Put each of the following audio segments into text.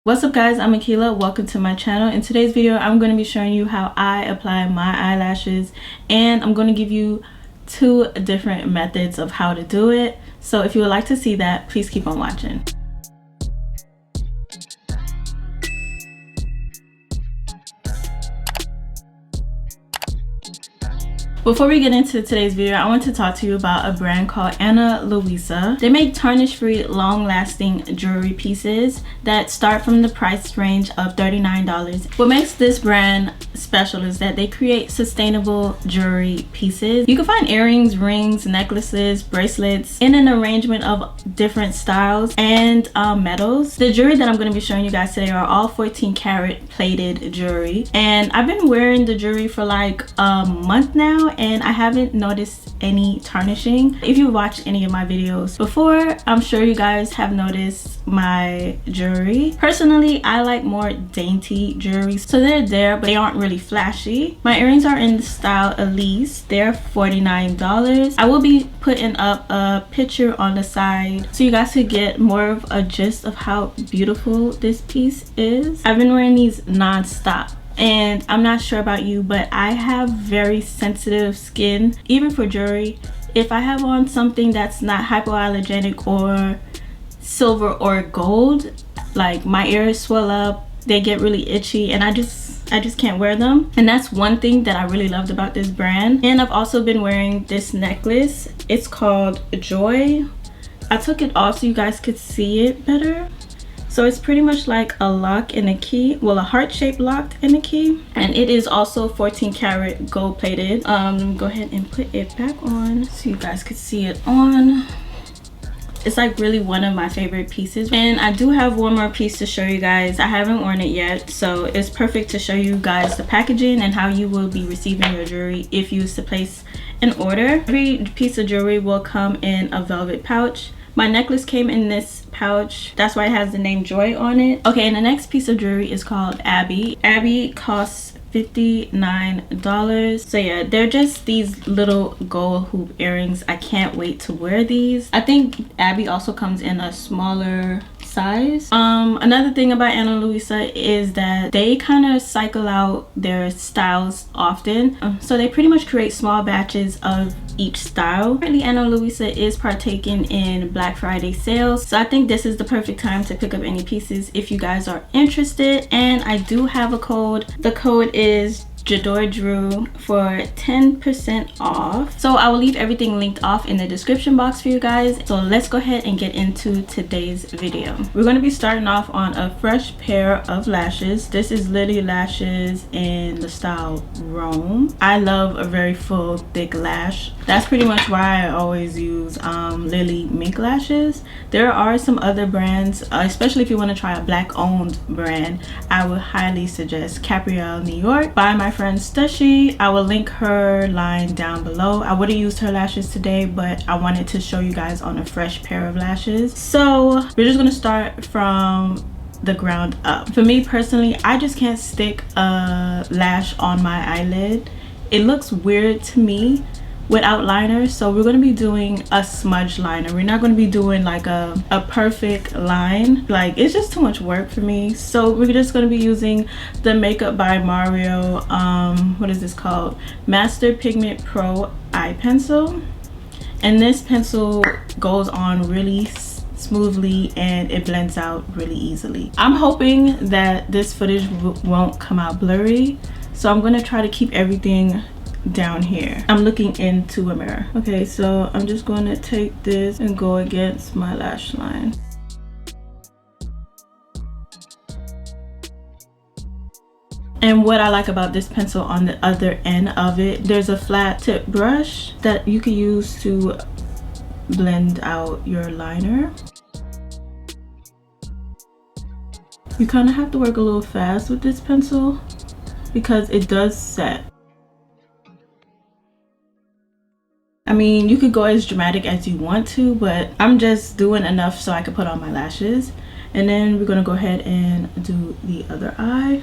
What's up guys, I'm Akila. Welcome to my channel. In today's video I'm going to be showing you how I apply my eyelashes, and I'm going to give you two different methods of how to do it. So if you would like to see that, please keep on watching. Before we get into today's video, I want to talk to you about a brand called Ana Luisa. They make tarnish-free, long-lasting jewelry pieces that start from the price range of $39. What makes this brand special is that they create sustainable jewelry pieces. You can find earrings, rings, necklaces, bracelets in an arrangement of different styles and metals. The jewelry that I'm going to be showing you guys today are all 14 karat plated jewelry, and I've been wearing the jewelry for like a month now, and I haven't noticed any tarnishing. If you watched any of my videos before, I'm sure you guys have noticed my jewelry. Personally, I like more dainty jewelry, so they're there, but they aren't really flashy. My earrings are in the style Elise. They're $49. I will be putting up a picture on the side so you guys could get more of a gist of how beautiful this piece is. I've been wearing these non-stop, and I'm not sure about you, but I have very sensitive skin, even for jewelry. If I have on something that's not hypoallergenic or silver or gold, like my ears swell up, they get really itchy, and I just can't wear them. And that's one thing that I really loved about this brand. And I've also been wearing this necklace. It's called Joy. I took it off so you guys could see it better. So it's pretty much like a lock and a key, well, a heart-shaped lock and a key, and it is also 14 karat gold plated. Go ahead and put it back on so you guys could see it on. It's like really one of my favorite pieces, and I do have one more piece to show you guys. I haven't worn it yet, so it's perfect to show you guys the packaging and how you will be receiving your jewelry if you was to place an order. Every piece of jewelry will come in a velvet pouch. My necklace came in this pouch, that's why it has the name Joy on it. Okay, and the next piece of jewelry is called Abby. Abby costs $59. So yeah, they're just these little gold hoop earrings. I can't wait to wear these. I think Abby also comes in a smaller size. Another thing about Ana Luisa is that they kind of cycle out their styles often, so they pretty much create small batches of each style. Currently Ana Luisa is partaking in Black Friday sales, so I think this is the perfect time to pick up any pieces if you guys are interested. And I do have a code. The code is Drew for 10% off. So I will leave everything linked off in the description box for you guys. So let's go ahead and get into today's video. We're going to be starting off on a fresh pair of lashes. This is Lilly lashes in the style Rome. I love a very full thick lash. That's pretty much why I always use Lilly mink lashes. There are some other brands, especially if you want to try a black owned brand. I would highly suggest Caprial Ny by my friend Stushy. I will link her line down below. I would have used her lashes today, but I wanted to show you guys on a fresh pair of lashes. So we're just gonna start from the ground up. For me personally, I just can't stick a lash on my eyelid. It looks weird to me without liner, so we're going to be doing a smudge liner. We're not going to be doing like a perfect line. Like, it's just too much work for me. So we're just going to be using the Makeup by Mario, what is this called, Master Pigment Pro eye pencil. And this pencil goes on really smoothly and it blends out really easily. I'm hoping that this footage won't come out blurry, so I'm going to try to keep everything down here. I'm looking into a mirror. Okay, so I'm just going to take this and go against my lash line. And what I like about this pencil, on the other end of it, there's a flat tip brush that you can use to blend out your liner. You kind of have to work a little fast with this pencil because it does set. I mean, you could go as dramatic as you want to, but I'm just doing enough so I can put on my lashes. And then we're gonna go ahead and do the other eye.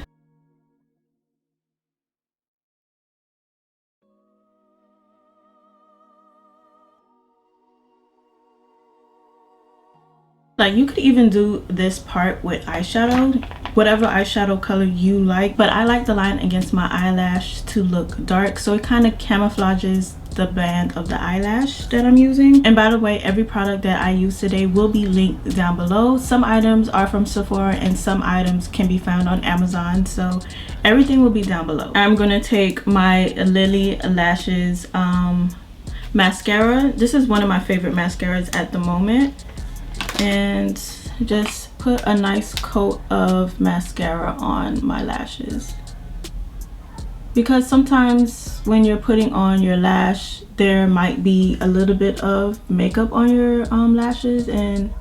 Like, you could even do this part with eyeshadow, whatever eyeshadow color you like, but I like the line against my eyelash to look dark, so it kind of camouflages the band of the eyelash that I'm using. And by the way, every product that I use today will be linked down below. Some items are from Sephora and some items can be found on Amazon, so everything will be down below. I'm gonna take my Lilly Lashes mascara. This is one of my favorite mascaras at the moment, and just put a nice coat of mascara on my lashes, because sometimes when you're putting on your lash there might be a little bit of makeup on your lashes, and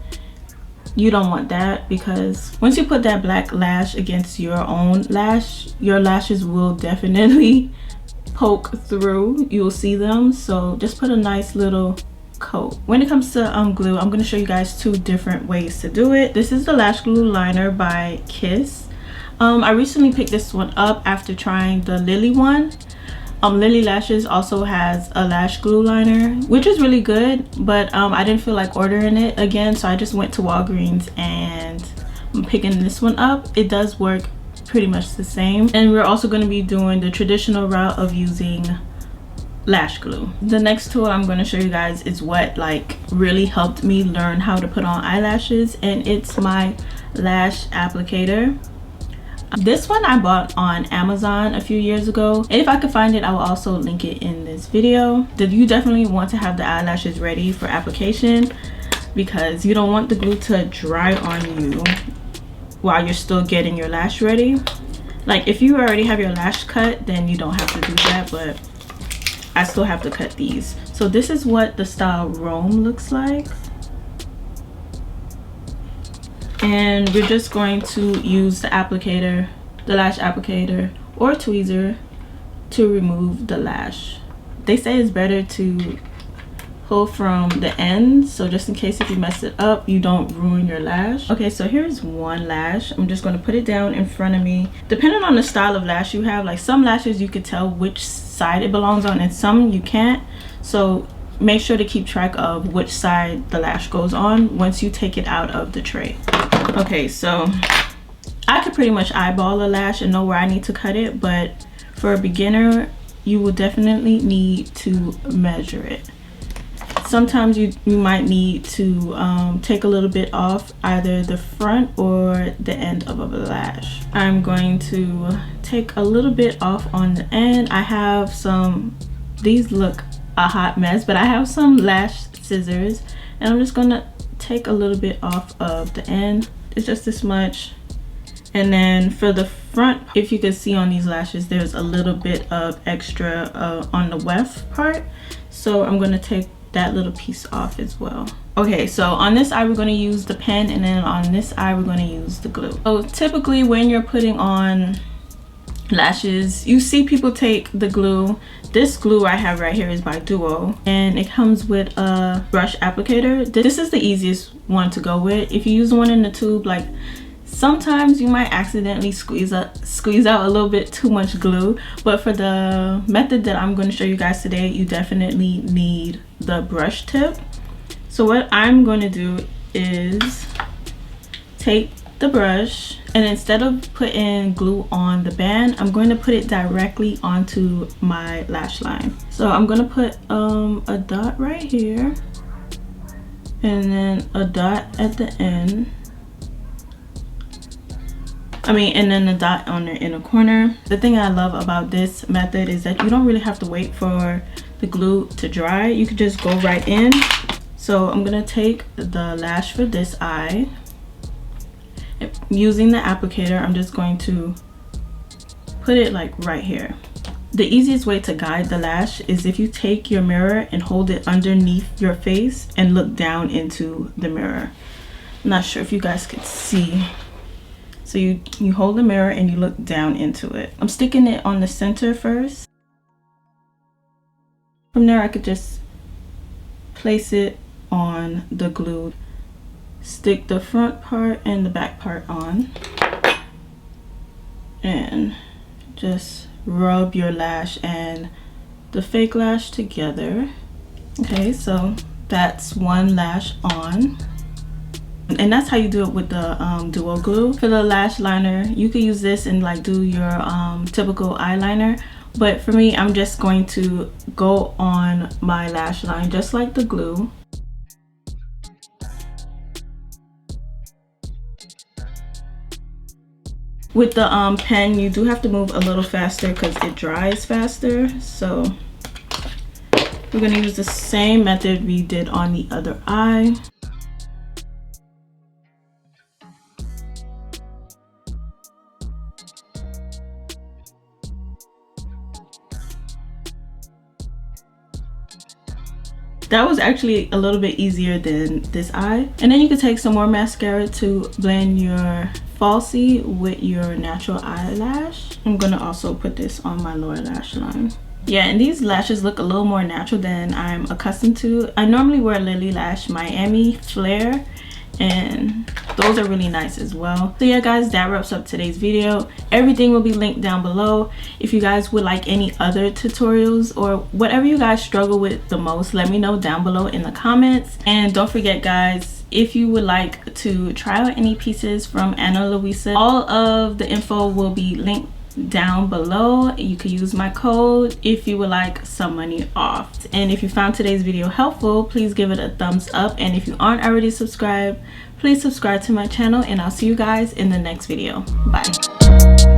you don't want that, because once you put that black lash against your own lash, your lashes will definitely poke through. You'll see them, so just put a nice little coat. When it comes to glue, I'm going to show you guys two different ways to do it. This is the lash glue liner by Kiss. I recently picked this one up after trying the Lilly one. Lilly Lashes also has a lash glue liner, which is really good, but I didn't feel like ordering it again, so I just went to Walgreens and I'm picking this one up. It does work pretty much the same, and we're also going to be doing the traditional route of using lash glue. The next tool I'm going to show you guys is what like really helped me learn how to put on eyelashes, and it's my lash applicator. This one I bought on Amazon a few years ago, and if I could find it I will also link it in this video. You definitely want to have the eyelashes ready for application, because you don't want the glue to dry on you while you're still getting your lash ready. Like, if you already have your lash cut, then you don't have to do that, but I still have to cut these. So this is what the style Rome looks like, and we're just going to use the applicator, the lash applicator or tweezer, to remove the lash. They say it's better to pull from the end, so just in case if you mess it up you don't ruin your lash. Okay, so here's one lash. I'm just going to put it down in front of me. Depending on the style of lash you have, like some lashes you could tell which side it belongs on and some you can't, so make sure to keep track of which side the lash goes on once you take it out of the tray. Okay, so I could pretty much eyeball a lash and know where I need to cut it, but for a beginner you will definitely need to measure it. Sometimes you might need to take a little bit off either the front or the end of a lash. I'm going to take a little bit off on the end. I have some, these look a hot mess, but I have some lash scissors, and I'm just gonna take a little bit off of the end. It's just this much. And then for the front, if you can see on these lashes, there's a little bit of extra on the weft part, so I'm gonna take that little piece off as well. Okay, so on this eye we're going to use the pen, and then on this eye we're going to use the glue. So typically when you're putting on lashes, you see people take the glue. This glue I have right here is by Duo, and it comes with a brush applicator. This is the easiest one to go with. If you use the one in the tube, like sometimes you might accidentally squeeze out a little bit too much glue, but for the method that I'm going to show you guys today, you definitely need the brush tip. So what I'm going to do is take the brush, and instead of putting glue on the band, I'm going to put it directly onto my lash line. So I'm going to put a dot right here, and then a dot at the end. And then a dot on the inner corner. The thing I love about this method is that you don't really have to wait for the glue to dry. You could just go right in. So I'm gonna take the lash for this eye. Using the applicator, I'm just going to put it like right here. The easiest way to guide the lash is if you take your mirror and hold it underneath your face and look down into the mirror. I'm not sure if you guys could see. So you hold the mirror and you look down into it. I'm sticking it on the center first. From there I could just place it on the glue. Stick the front part and the back part on. And just rub your lash and the fake lash together. Okay, so that's one lash on. And that's how you do it with the duo glue. For the lash liner, you could use this and like do your typical eyeliner, but for me, I'm just going to go on my lash line just like the glue. With the pen, you do have to move a little faster because it dries faster. So we're gonna use the same method we did on the other eye. That was actually a little bit easier than this eye. And then you can take some more mascara to blend your falsie with your natural eyelash. I'm gonna also put this on my lower lash line. Yeah, and these lashes look a little more natural than I'm accustomed to. I normally wear Lilly Lash Miami Flare, and those are really nice as well. So yeah guys, that wraps up today's video. Everything will be linked down below. If you guys would like any other tutorials or whatever you guys struggle with the most, let me know down below in the comments. And don't forget guys, if you would like to try out any pieces from Ana Luisa, all of the info will be linked down below. You could use my code if you would like some money off. And if you found today's video helpful, please give it a thumbs up, and if you aren't already subscribed, please subscribe to my channel, and I'll see you guys in the next video. Bye.